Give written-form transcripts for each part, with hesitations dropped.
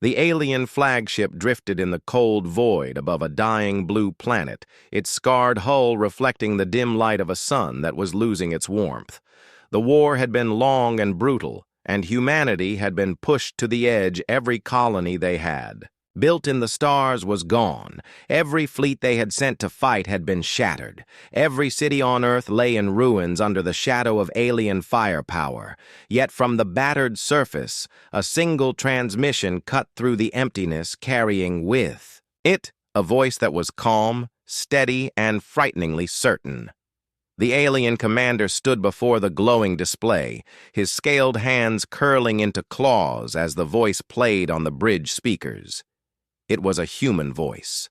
The alien flagship drifted in the cold void above a dying blue planet, its scarred hull reflecting the dim light of a sun that was losing its warmth. The war had been long and brutal, and humanity had been pushed to the edge. Every colony they had built in the stars was gone. Every fleet they had sent to fight had been shattered. Every city on Earth lay in ruins under the shadow of alien firepower. Yet from the battered surface, a single transmission cut through the emptiness, carrying with it a voice that was calm, steady, and frighteningly certain. The alien commander stood before the glowing display, his scaled hands curling into claws as the voice played on the bridge speakers. It was a human voice,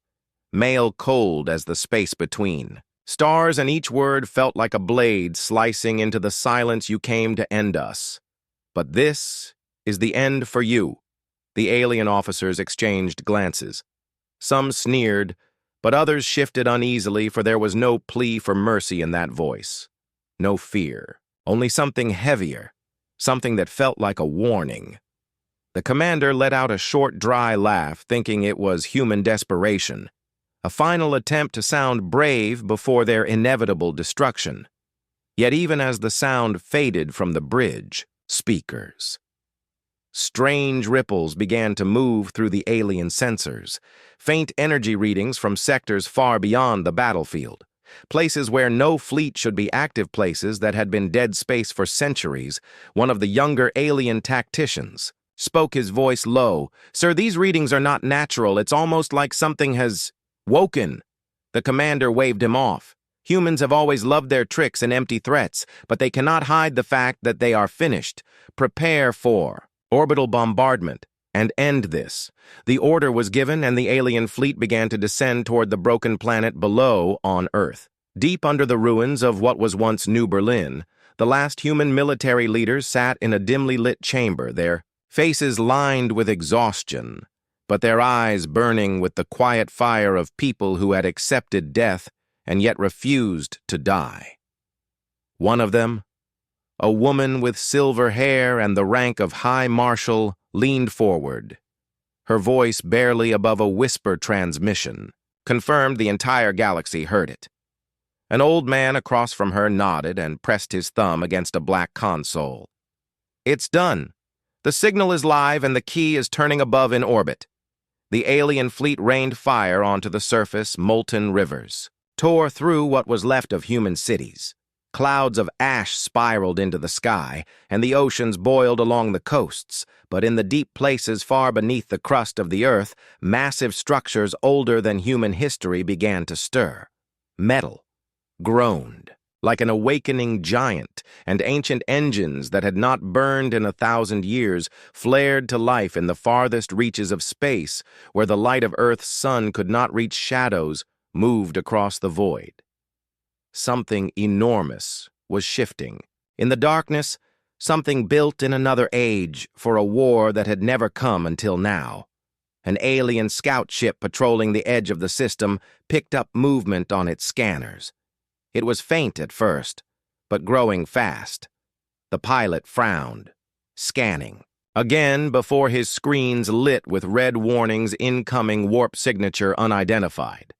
male cold as the space between. Stars and each word felt like a blade slicing into the silence. You came to end us. But this is the end for you. The alien officers exchanged glances. Some sneered, but others shifted uneasily, for there was no plea for mercy in that voice. No fear, only something heavier, something that felt like a warning. The commander let out a short, dry laugh, thinking it was human desperation, a final attempt to sound brave before their inevitable destruction. Yet even as the sound faded from the bridge speakers, strange ripples began to move through the alien sensors, faint energy readings from sectors far beyond the battlefield, places where no fleet should be, active places that had been dead space for centuries. One of the younger alien tacticians spoke, his voice low. "Sir, these readings are not natural. It's almost like something has woken." The commander waved him off. "Humans have always loved their tricks and empty threats, but they cannot hide the fact that they are finished. Prepare for orbital bombardment and end this." The order was given, and the alien fleet began to descend toward the broken planet below on Earth. Deep under the ruins of what was once New Berlin, the last human military leaders sat in a dimly lit chamber, their faces lined with exhaustion, but their eyes burning with the quiet fire of people who had accepted death and yet refused to die. One of them, a woman with silver hair and the rank of High Marshal, leaned forward. Her voice, barely above a whisper transmission, confirmed the entire galaxy heard it. An old man across from her nodded and pressed his thumb against a black console. "It's done. The signal is live and the key is turning above in orbit." The alien fleet rained fire onto the surface. Molten rivers tore through what was left of human cities. Clouds of ash spiraled into the sky, and the oceans boiled along the coasts. But in the deep places far beneath the crust of the Earth, massive structures older than human history began to stir. Metal groaned like an awakening giant, and ancient engines that had not burned in 1,000 years flared to life in the farthest reaches of space, where the light of Earth's sun could not reach. Shadows moved across the void. Something enormous was shifting. In the darkness, something built in another age for a war that had never come until now. An alien scout ship patrolling the edge of the system picked up movement on its scanners. It was faint at first, but growing fast. The pilot frowned, scanning. Again, before his screens lit with red warnings, incoming warp signature unidentified.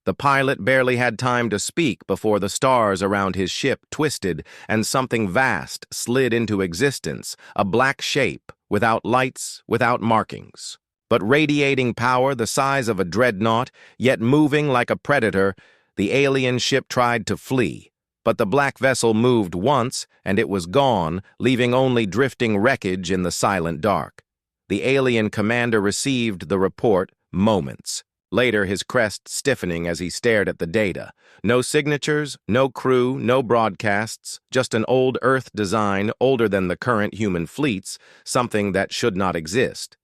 The pilot barely had time to speak before the stars around his ship twisted and something vast slid into existence, a black shape, without lights, without markings, but radiating power the size of a dreadnought, yet moving like a predator. The alien ship tried to flee, but the black vessel moved once, and it was gone, leaving only drifting wreckage in the silent dark. The alien commander received the report moments later, his crest stiffening as he stared at the data. No signatures, no crew, no broadcasts, just an old Earth design, older than the current human fleets, something that should not exist.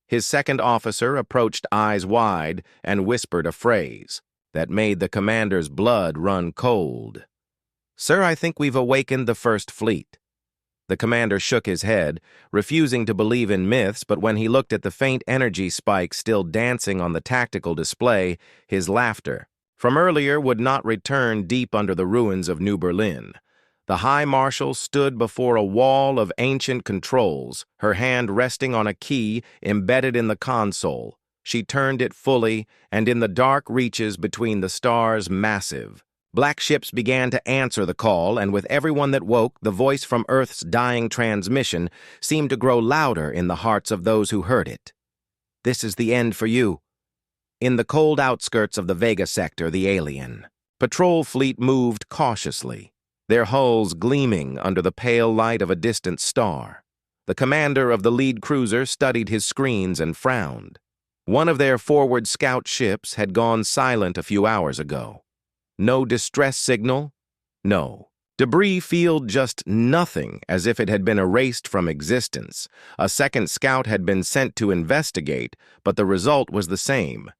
His second officer approached, eyes wide, and whispered a phrase that made the commander's blood run cold. "Sir, I think we've awakened the first fleet." The commander shook his head, refusing to believe in myths, but when he looked at the faint energy spikes still dancing on the tactical display, his laughter from earlier would not return. Deep under the ruins of New Berlin, The High Marshal stood before a wall of ancient controls, her hand resting on a key embedded in the console. She turned it fully, and in the dark reaches between the stars, massive. Black ships began to answer the call, and with everyone that woke, the voice from Earth's dying transmission seemed to grow louder in the hearts of those who heard it. "This is the end for you." In the cold outskirts of the Vega sector, the alien patrol fleet moved cautiously, their hulls gleaming under the pale light of a distant star. The commander of the lead cruiser studied his screens and frowned. One of their forward scout ships had gone silent a few hours ago. No distress signal? No. Debris field, just nothing, as if it had been erased from existence. A second scout had been sent to investigate, but the result was the same.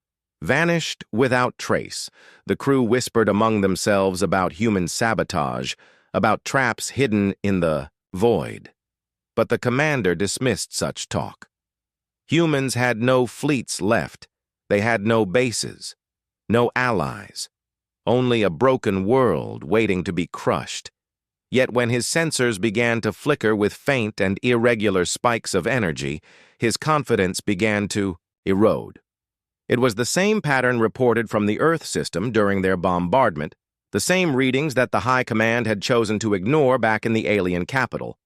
Vanished without trace. The crew whispered among themselves about human sabotage, about traps hidden in the void. But the commander dismissed such talk. Humans had no fleets left. They had no bases, no allies. Only a broken world waiting to be crushed. Yet when his sensors began to flicker with faint and irregular spikes of energy, his confidence began to erode. It was the same pattern reported from the Earth system during their bombardment, the same readings that the High Command had chosen to ignore back in the alien capital.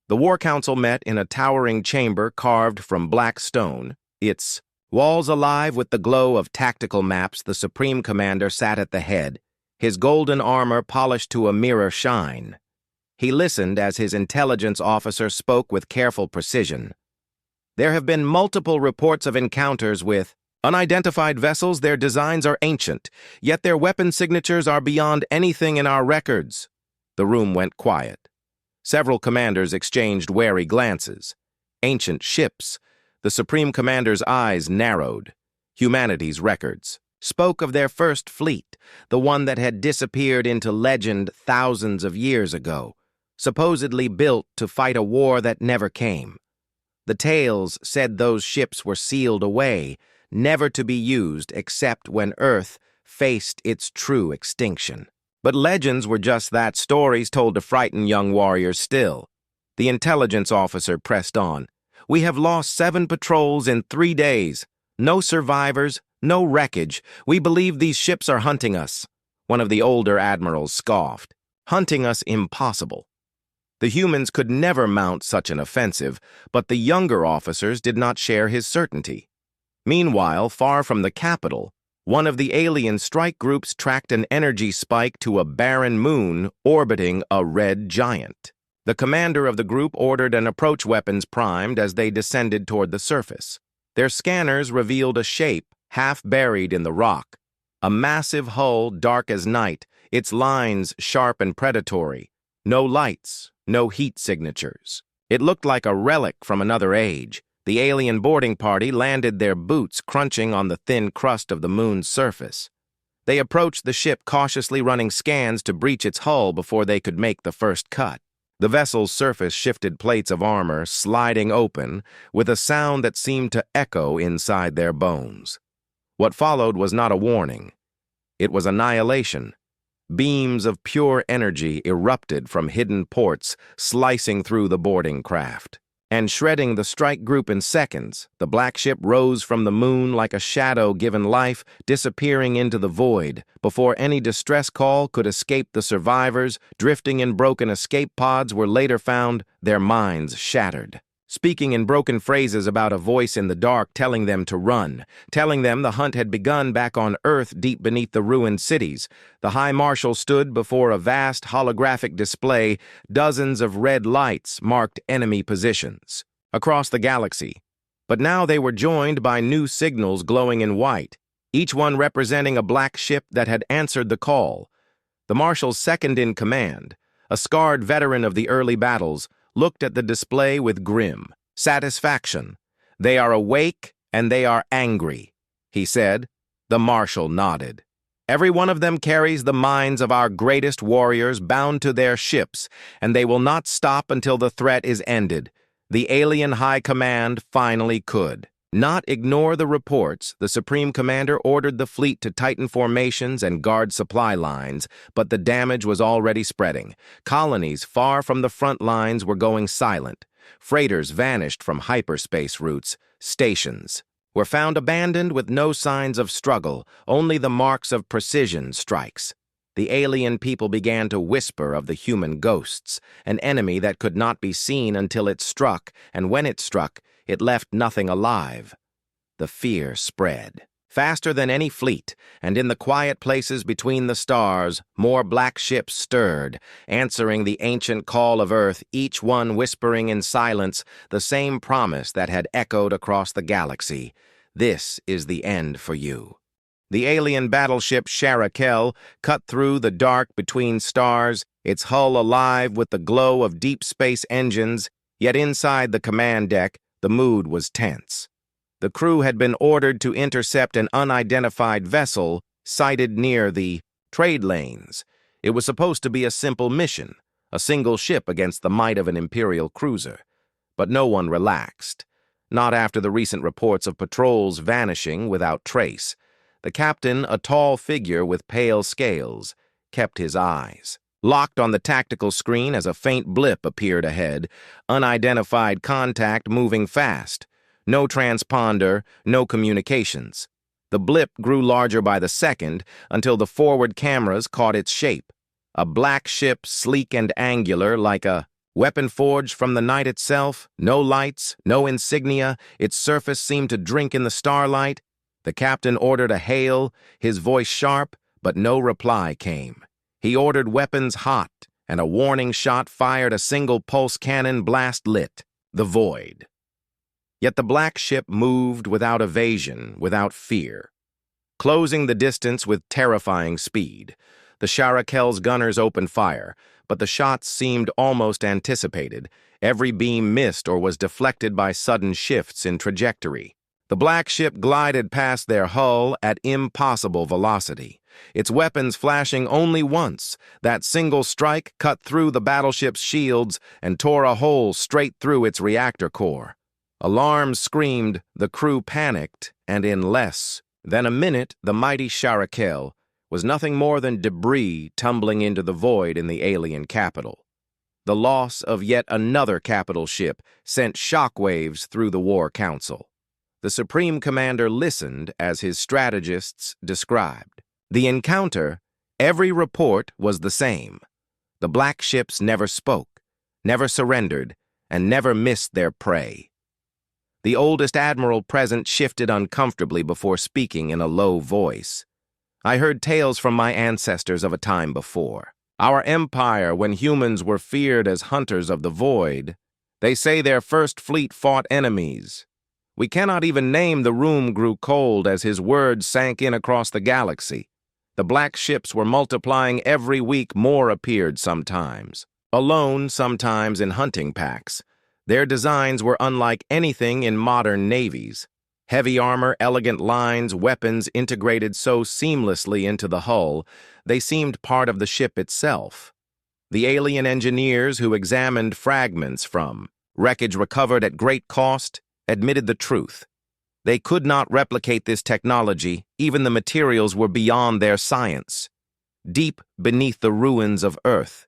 The War Council met in a towering chamber carved from black stone, its walls alive with the glow of tactical maps. The Supreme Commander sat at the head, his golden armor polished to a mirror shine. He listened as his intelligence officer spoke with careful precision. "There have been multiple reports of encounters with unidentified vessels. Their designs are ancient, yet their weapon signatures are beyond anything in our records." The room went quiet. Several commanders exchanged wary glances. Ancient ships. The Supreme Commander's eyes narrowed. Humanity's records spoke of their first fleet, the one that had disappeared into legend thousands of years ago, supposedly built to fight a war that never came. The tales said those ships were sealed away, never to be used except when Earth faced its true extinction. But legends were just that, stories told to frighten young warriors still. The intelligence officer pressed on. "We have lost 7 patrols in 3 days. No survivors, no wreckage. We believe these ships are hunting us." One of the older admirals scoffed. "Hunting us impossible." The humans could never mount such an offensive, but the younger officers did not share his certainty. Meanwhile, far from the capital, one of the alien strike groups tracked an energy spike to a barren moon orbiting a red giant. The commander of the group ordered an approach weapons primed as they descended toward the surface. Their scanners revealed a shape half buried in the rock. A massive hull, dark as night, its lines sharp and predatory. No lights, no heat signatures. It looked like a relic from another age. The alien boarding party landed, their boots crunching on the thin crust of the moon's surface. They approached the ship cautiously, running scans to breach its hull before they could make the first cut. The vessel's surface shifted plates of armor sliding open with a sound that seemed to echo inside their bones. What followed was not a warning. It was annihilation. Beams of pure energy erupted from hidden ports, slicing through the boarding craft and shredding the strike group in seconds. The black ship rose from the moon like a shadow given life, disappearing into the void before any distress call could escape. The survivors, drifting in broken escape pods, were later found, their minds shattered, speaking in broken phrases about a voice in the dark telling them to run, telling them the hunt had begun back on Earth deep beneath the ruined cities. The High Marshal stood before a vast holographic display. Dozens of red lights marked enemy positions across the galaxy. But now they were joined by new signals glowing in white, each one representing a black ship that had answered the call. The Marshal's second in command, a scarred veteran of the early battles, looked at the display with grim satisfaction. "They are awake and they are angry," he said. The Marshal nodded. "Every one of them carries the minds of our greatest warriors bound to their ships, and they will not stop until the threat is ended." The alien High Command finally could. not ignore the reports. The Supreme Commander ordered the fleet to tighten formations and guard supply lines, but the damage was already spreading. Colonies far from the front lines were going silent. Freighters vanished from hyperspace routes. Stations were found abandoned with no signs of struggle, only the marks of precision strikes. The alien people began to whisper of the human ghosts, an enemy that could not be seen until it struck, and when it struck, it left nothing alive. The fear spread. Faster than any fleet, and in the quiet places between the stars, more black ships stirred, answering the ancient call of Earth, each one whispering in silence the same promise that had echoed across the galaxy. This is the end for you. The alien battleship Sharakel cut through the dark between stars, its hull alive with the glow of deep space engines, yet inside the command deck, the mood was tense. The crew had been ordered to intercept an unidentified vessel sighted near the trade lanes. It was supposed to be a simple mission, a single ship against the might of an Imperial cruiser. But no one relaxed, not after the recent reports of patrols vanishing without trace. The captain, a tall figure with pale scales, kept his eyes locked on the tactical screen as a faint blip appeared ahead, unidentified contact moving fast. No transponder, no communications. The blip grew larger by the second until the forward cameras caught its shape. A black ship, sleek and angular like a weapon forged from the night itself. No lights, no insignia, its surface seemed to drink in the starlight. The captain ordered a hail, his voice sharp, but no reply came. He ordered weapons hot, and a warning shot fired. A single pulse cannon blast lit the void. Yet the black ship moved without evasion, without fear, closing the distance with terrifying speed. The Sharakel's gunners opened fire, but the shots seemed almost anticipated. Every beam missed or was deflected by sudden shifts in trajectory. The black ship glided past their hull at impossible velocity, its weapons flashing only once. That single strike cut through the battleship's shields and tore a hole straight through its reactor core. Alarms screamed, the crew panicked, and in less than a minute, the mighty Sharakel was nothing more than debris tumbling into the void in the alien capital. The loss of yet another capital ship sent shockwaves through the War Council. The Supreme Commander listened as his strategists described. The encounter, every report was the same. The black ships never spoke, never surrendered, and never missed their prey. The oldest admiral present shifted uncomfortably before speaking in a low voice. I heard tales from my ancestors of a time before. Our empire, when humans were feared as hunters of the void. They say their first fleet fought enemies. We cannot even name. The room grew cold as his words sank in across the galaxy. The black ships were multiplying every week. More appeared sometimes, alone, sometimes in hunting packs. Their designs were unlike anything in modern navies. Heavy armor, elegant lines, weapons integrated so seamlessly into the hull, they seemed part of the ship itself. The alien engineers who examined fragments from wreckage recovered at great cost admitted the truth. They could not replicate this technology. Even the materials were beyond their science. Deep beneath the ruins of Earth,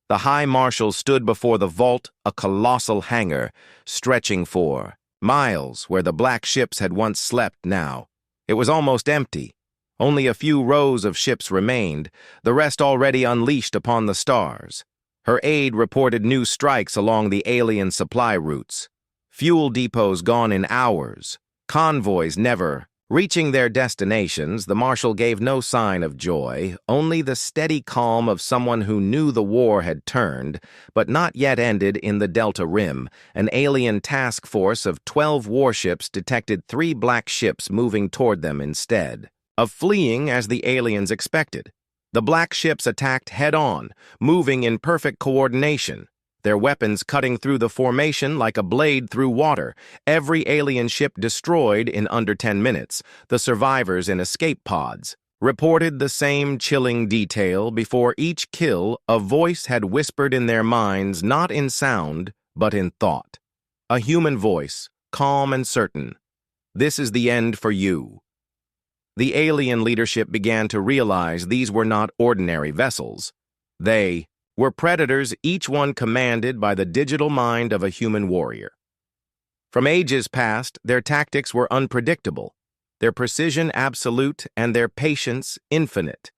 the High Marshal stood before the vault, a colossal hangar, stretching for miles where the black ships had once slept now. It was almost empty. Only a few rows of ships remained, the rest already unleashed upon the stars. Her aide reported new strikes along the alien supply routes. Fuel depots gone in hours. Convoys never reaching their destinations. The Marshal gave no sign of joy, only the steady calm of someone who knew the war had turned, but not yet ended in the Delta Rim. An alien task force of 12 warships detected 3 black ships moving toward them instead of fleeing as the aliens expected. The black ships attacked head-on, moving in perfect coordination, their weapons cutting through the formation like a blade through water. Every alien ship destroyed in under 10 minutes. The survivors in escape pods reported the same chilling detail. Before each kill, a voice had whispered in their minds, not in sound, but in thought. A human voice, calm and certain. This is the end for you." The alien leadership began to realize these were not ordinary vessels. They were predators, each one commanded by the digital mind of a human warrior. From ages past, their tactics were unpredictable, their precision absolute, and their patience infinite.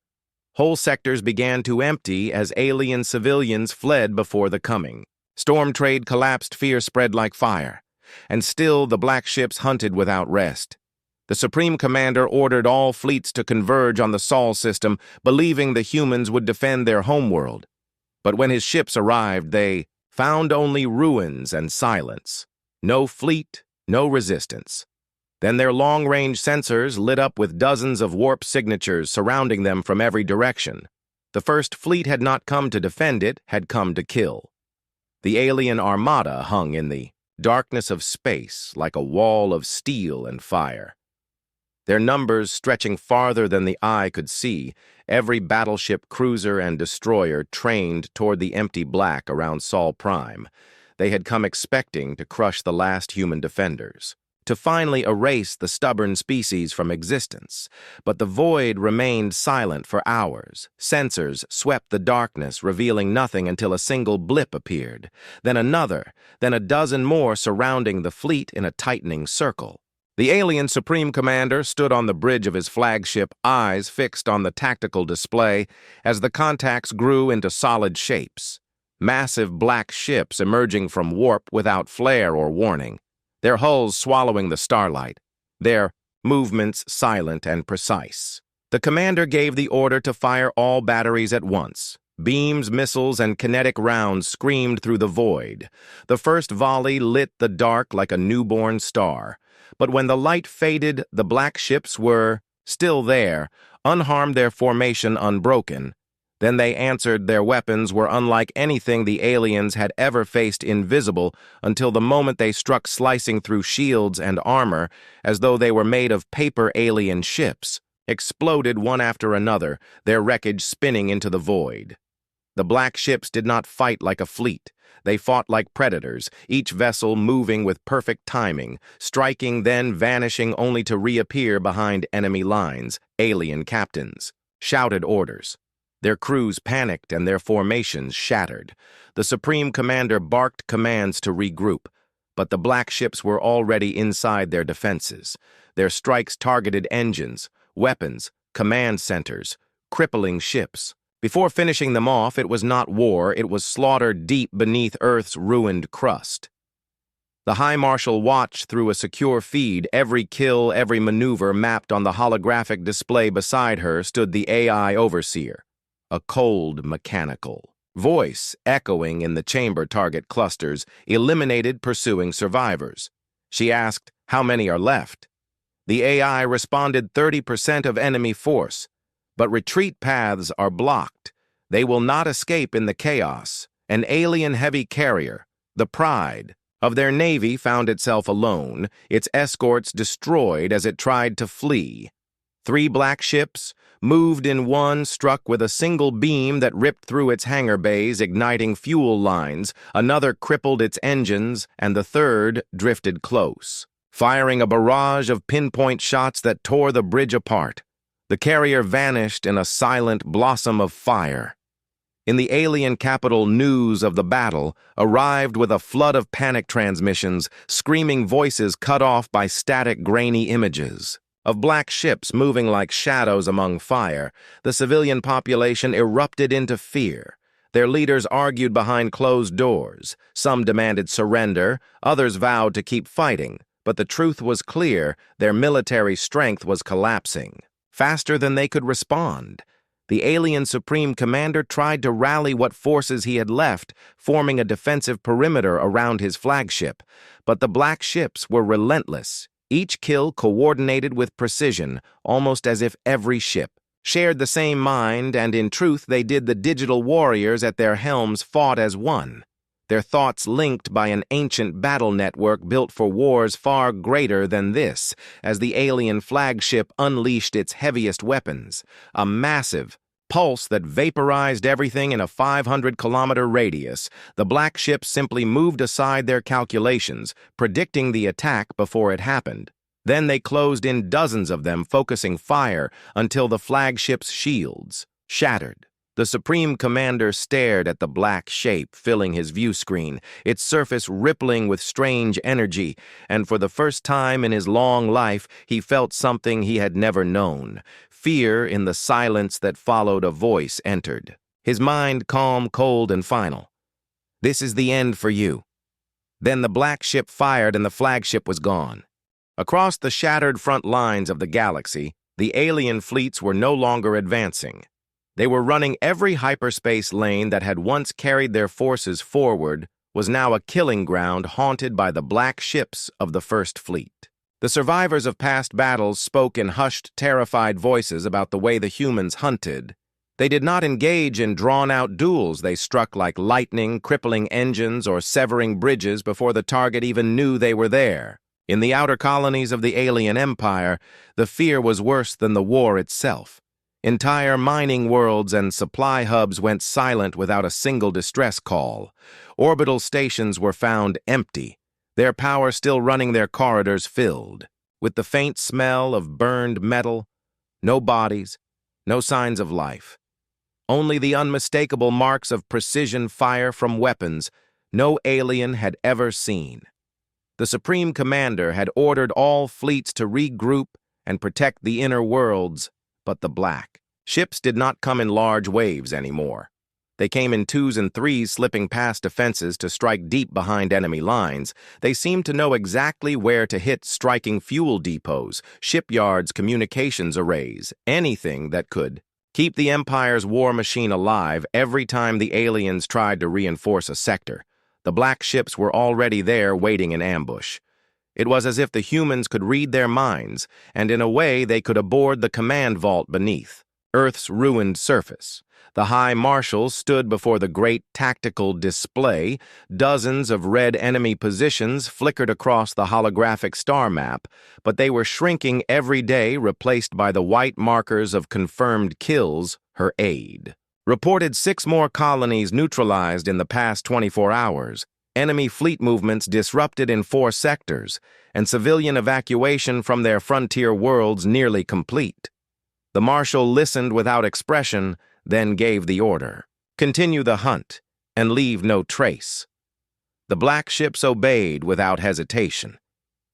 Whole sectors began to empty as alien civilians fled before the coming. Storm trade collapsed, fear spread like fire. And still the black ships hunted without rest. The Supreme Commander ordered all fleets to converge on the Sol system, believing the humans would defend their homeworld. But when his ships arrived, they found only ruins and silence. No fleet, no resistance. Then their long-range sensors lit up with dozens of warp signatures surrounding them from every direction. The first fleet had not come to defend it, had come to kill. The alien armada hung in the darkness of space like a wall of steel and fire. Their numbers stretching farther than the eye could see, every battleship, cruiser, and destroyer trained toward the empty black around Sol Prime. They had come expecting to crush the last human defenders, to finally erase the stubborn species from existence. But the void remained silent for hours. Sensors swept the darkness, revealing nothing until a single blip appeared, then another, then a dozen more surrounding the fleet in a tightening circle. The alien Supreme Commander stood on the bridge of his flagship, eyes fixed on the tactical display as the contacts grew into solid shapes. Massive black ships emerging from warp without flare or warning, their hulls swallowing the starlight, their movements silent and precise. The commander gave the order to fire all batteries at once. Beams, missiles, and kinetic rounds screamed through the void. The first volley lit the dark like a newborn star. But when the light faded, the black ships were still there, unharmed, their formation unbroken. Then they answered. Their weapons were unlike anything the aliens had ever faced, invisible until the moment they struck, slicing through shields and armor as though they were made of paper. Alien ships exploded one after another, their wreckage spinning into the void. The black ships did not fight like a fleet. They fought like predators, each vessel moving with perfect timing, striking then vanishing only to reappear behind enemy lines. Alien captains shouted orders. Their crews panicked and their formations shattered. The Supreme Commander barked commands to regroup, but the black ships were already inside their defenses. Their strikes targeted engines, weapons, command centers, crippling ships. Before finishing them off, it was not war, it was slaughter deep beneath Earth's ruined crust. The High Marshal watched through a secure feed. Every kill, every maneuver mapped on the holographic display beside her stood the AI overseer. A cold, mechanical voice echoing in the chamber target clusters, eliminated pursuing survivors. She asked, "How many are left?" The AI responded, 30% of enemy force. But retreat paths are blocked. They will not escape in the chaos. An alien heavy carrier, the pride of their navy, found itself alone, its escorts destroyed as it tried to flee. 3 black ships moved in one, struck with a single beam that ripped through its hangar bays, igniting fuel lines. Another crippled its engines, and the third drifted close, firing a barrage of pinpoint shots that tore the bridge apart. The carrier vanished in a silent blossom of fire. In the alien capital, news of the battle arrived with a flood of panic transmissions, screaming voices cut off by static, grainy images of black ships moving like shadows among fire. The civilian population erupted into fear. Their leaders argued behind closed doors. Some demanded surrender, others vowed to keep fighting. But the truth was clear: their military strength was collapsing faster than they could respond. The alien Supreme Commander tried to rally what forces he had left, forming a defensive perimeter around his flagship. But the black ships were relentless, each kill coordinated with precision, almost as if every ship shared the same mind, and in truth they did. The digital warriors at their helms fought as one, their thoughts linked by an ancient battle network built for wars far greater than this. As the alien flagship unleashed its heaviest weapons, a massive pulse that vaporized everything in a 500-kilometer radius, the black ships simply moved aside their calculations, predicting the attack before it happened. Then they closed in dozens of them, focusing fire until the flagship's shields shattered. The Supreme Commander stared at the black shape filling his view screen, its surface rippling with strange energy, and for the first time in his long life, he felt something he had never known. Fear in the silence that followed. A voice entered. His mind calm, cold, and final. "This is the end for you." Then the black ship fired and the flagship was gone. Across the shattered front lines of the galaxy, the alien fleets were no longer advancing. They were running every hyperspace lane that had once carried their forces forward was now a killing ground haunted by the black ships of the First Fleet. The survivors of past battles spoke in hushed, terrified voices about the way the humans hunted. They did not engage in drawn-out duels. They struck like lightning, crippling engines or severing bridges before the target even knew they were there. In the outer colonies of the alien empire, the fear was worse than the war itself. Entire mining worlds and supply hubs went silent without a single distress call. Orbital stations were found empty, their power still running, their corridors filled with the faint smell of burned metal. No bodies, no signs of life. Only the unmistakable marks of precision fire from weapons no alien had ever seen. The Supreme Commander had ordered all fleets to regroup and protect the inner worlds, but the black ships did not come in large waves anymore. They came in twos and threes, slipping past defenses to strike deep behind enemy lines. They seemed to know exactly where to hit, striking fuel depots, shipyards, communications arrays, anything that could keep the Empire's war machine alive. Every time the aliens tried to reinforce a sector, the black ships were already there waiting in ambush. It was as if the humans could read their minds, and in a way they could aboard the command vault beneath Earth's ruined surface. The High Marshals stood before the great tactical display. Dozens of red enemy positions flickered across the holographic star map, but they were shrinking every day, replaced by the white markers of confirmed kills, her aid. Reported 6 more colonies neutralized in the past 24 hours. Enemy fleet movements disrupted in 4 sectors, and civilian evacuation from their frontier worlds nearly complete. The Marshal listened without expression, then gave the order. Continue the hunt, and leave no trace. The black ships obeyed without hesitation.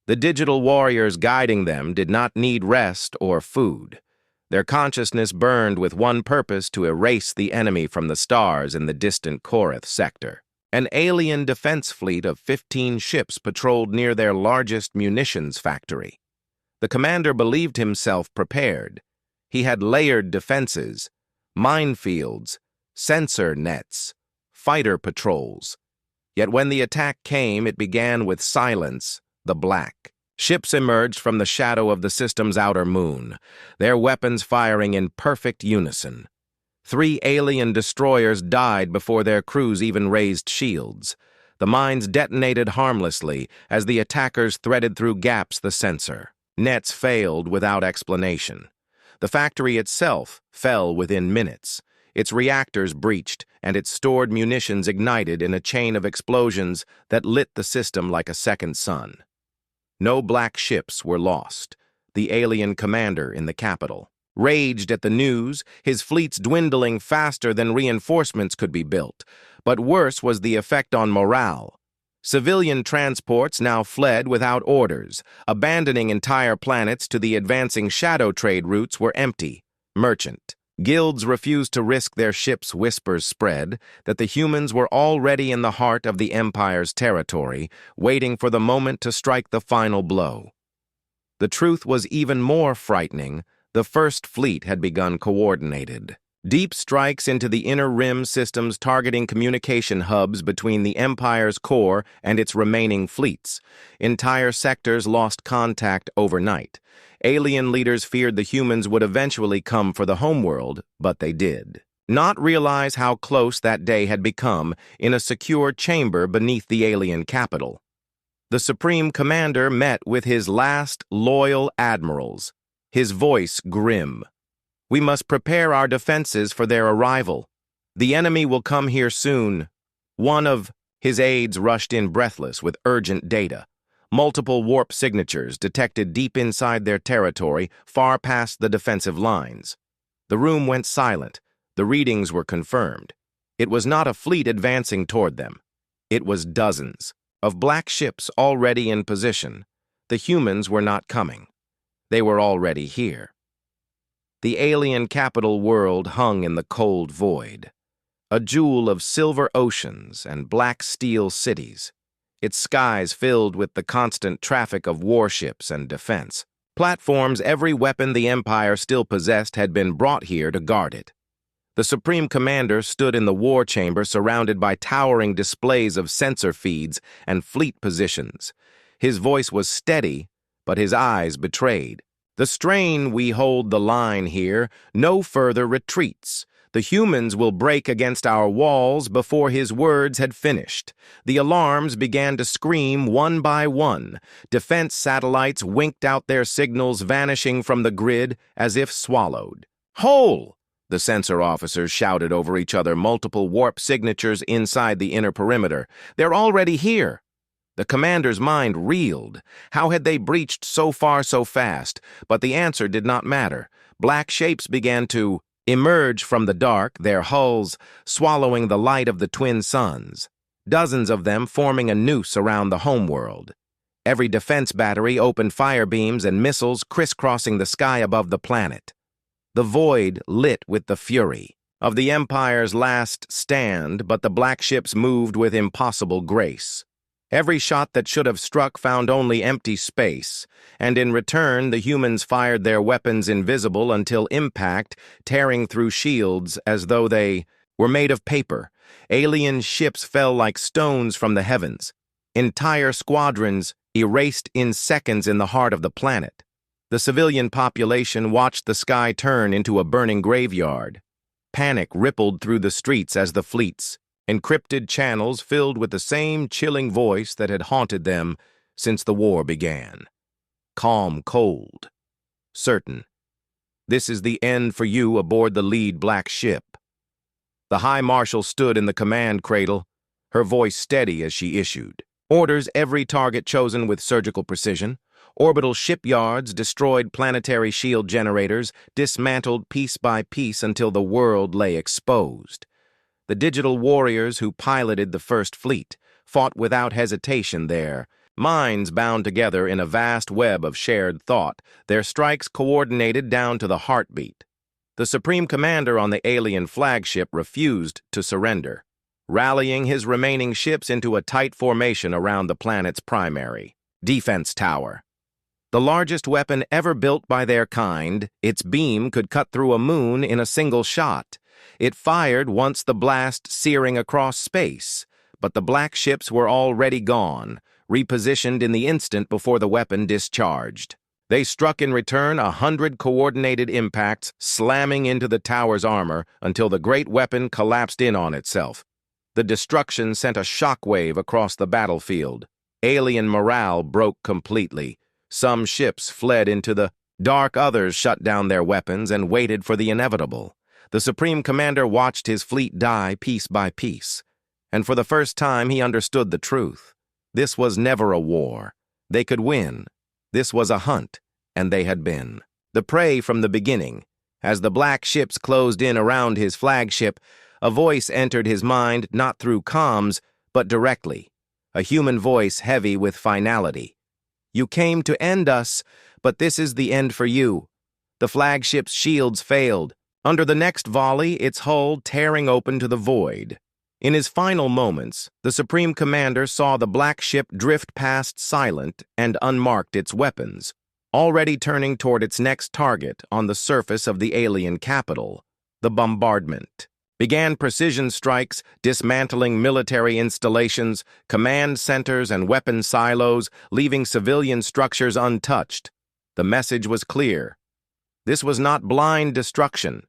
The digital warriors guiding them did not need rest or food. Their consciousness burned with one purpose: to erase the enemy from the stars in the distant Korath sector. An alien defense fleet of 15 ships patrolled near their largest munitions factory. The commander believed himself prepared. He had layered defenses, minefields, sensor nets, fighter patrols. Yet when the attack came, it began with silence. The black ships emerged from the shadow of the system's outer moon, their weapons firing in perfect unison. 3 alien destroyers died before their crews even raised shields. The mines detonated harmlessly as the attackers threaded through gaps the sensor. Nets failed without explanation. The factory itself fell within minutes. Its reactors breached, and its stored munitions ignited in a chain of explosions that lit the system like a second sun. No black ships were lost. The alien commander in the capital raged at the news, his fleets dwindling faster than reinforcements could be built. But worse was the effect on morale. Civilian transports now fled without orders. Abandoning entire planets to the advancing shadow trade routes were empty. Merchant guilds refused to risk their ships. Whispers spread that the humans were already in the heart of the Empire's territory, waiting for the moment to strike the final blow. The truth was even more frightening. The First Fleet had begun coordinated deep strikes into the inner rim systems, targeting communication hubs between the Empire's core and its remaining fleets. Entire sectors lost contact overnight. Alien leaders feared the humans would eventually come for the homeworld, but they did not realize how close that day had become. In a secure chamber beneath the alien capital, the Supreme Commander met with his last loyal admirals, his voice grim. "We must prepare our defenses for their arrival. The enemy will come here soon." One of his aides rushed in breathless with urgent data. multiple warp signatures detected deep inside their territory, far past the defensive lines. The room went silent. The readings were confirmed. It was not a fleet advancing toward them. It was dozens of black ships already in position. The humans were not coming. They were already here. The alien capital world hung in the cold void, a jewel of silver oceans and black steel cities, its skies filled with the constant traffic of warships and defense. Platforms every weapon the Empire still possessed had been brought here to guard it. The Supreme Commander stood in the war chamber surrounded by towering displays of sensor feeds and fleet positions. His voice was steady, but his eyes betrayed. "The strain we hold the line here, no further retreats. The humans will break against our walls." Before his words had finished, the alarms began to scream one by one. Defense satellites winked out their signals, vanishing from the grid as if swallowed. "Hole!" The sensor officers shouted over each other, multiple warp signatures inside the inner perimeter. "They're already here." The commander's mind reeled. How had they breached so far so fast? But the answer did not matter. Black shapes began to emerge from the dark, their hulls swallowing the light of the twin suns. Dozens of them forming a noose around the homeworld. Every defense battery opened fire beams and missiles crisscrossing the sky above the planet. The void lit with the fury of the Empire's last stand, but the black ships moved with impossible grace. Every shot that should have struck found only empty space, and in return the humans fired their weapons invisible until impact, tearing through shields as though they were made of paper. Alien ships fell like stones from the heavens. Entire squadrons erased in seconds in the heart of the planet. The civilian population watched the sky turn into a burning graveyard. Panic rippled through the streets as the fleets, encrypted channels filled with the same chilling voice that had haunted them since the war began. Calm, cold, certain. "This is the end for you aboard the lead black ship." The High Marshal stood in the command cradle, her voice steady as she issued orders. Every target chosen with surgical precision. Orbital shipyards destroyed, planetary shield generators dismantled piece by piece until the world lay exposed. The digital warriors who piloted the first fleet fought without hesitation there, minds bound together in a vast web of shared thought, their strikes coordinated down to the heartbeat. The Supreme Commander on the alien flagship refused to surrender, rallying his remaining ships into a tight formation around the planet's primary defense tower. The largest weapon ever built by their kind, its beam could cut through a moon in a single shot. It fired once the blast searing across space, but the black ships were already gone, repositioned in the instant before the weapon discharged. They struck in return 100 coordinated impacts, slamming into the tower's armor until the great weapon collapsed in on itself. The destruction sent a shockwave across the battlefield. Alien morale broke completely. Some ships fled into the dark, others shut down their weapons and waited for the inevitable. The Supreme Commander watched his fleet die piece by piece, and for the first time he understood the truth. This was never a war. They could win. This was a hunt, and they had been the prey from the beginning. As the black ships closed in around his flagship, a voice entered his mind, not through comms, but directly. A human voice heavy with finality. "You came to end us, but this is the end for you." The flagship's shields failed. Under the next volley, its hull tearing open to the void. In his final moments, the Supreme Commander saw the black ship drift past silent and unmarked its weapons, already turning toward its next target on the surface of the alien capital. The bombardment began. Precision strikes, dismantling military installations, command centers, and weapon silos, leaving civilian structures untouched. The message was clear. This was not blind destruction.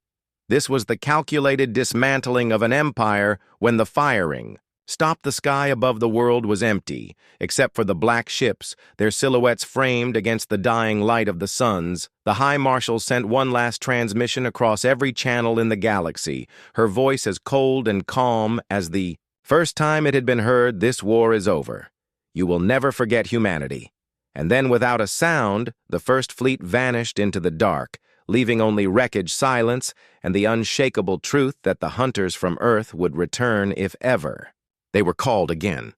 This was the calculated dismantling of an empire when the firing stopped. The sky above the world was empty, except for the black ships, their silhouettes framed against the dying light of the suns. The High Marshal sent one last transmission across every channel in the galaxy, her voice as cold and calm as the first time it had been heard. "This war is over. You will never forget humanity." And then without a sound, the first fleet vanished into the dark, leaving only wreckage, silence, and the unshakable truth that the hunters from Earth would return if ever. They were called again.